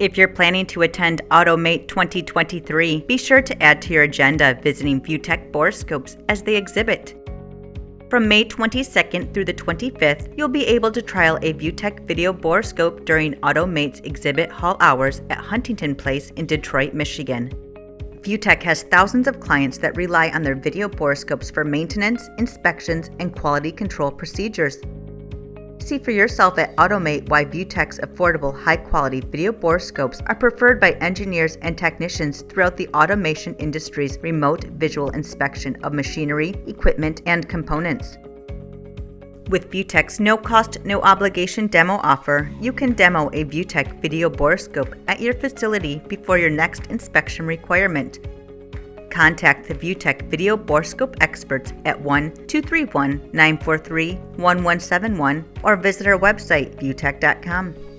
If you're planning to attend AutoMate 2023, be sure to add to your agenda visiting ViewTech Borescopes as they exhibit. From May 22nd through the 25th, you'll be able to trial a ViewTech video borescope during AutoMate's exhibit hall hours at Huntington Place in Detroit, Michigan. ViewTech has thousands of clients that rely on their video borescopes for maintenance, inspections, and quality control procedures. See for yourself at AutoMate why ViewTech's affordable, high-quality video borescopes are preferred by engineers and technicians throughout the automation industry's remote visual inspection of machinery, equipment, and components. With ViewTech's no-cost, no-obligation demo offer, you can demo a ViewTech video borescope at your facility before your next inspection requirement. Contact the ViewTech Video Borescope experts at 1-231-943-1171 or visit our website, viewtech.com.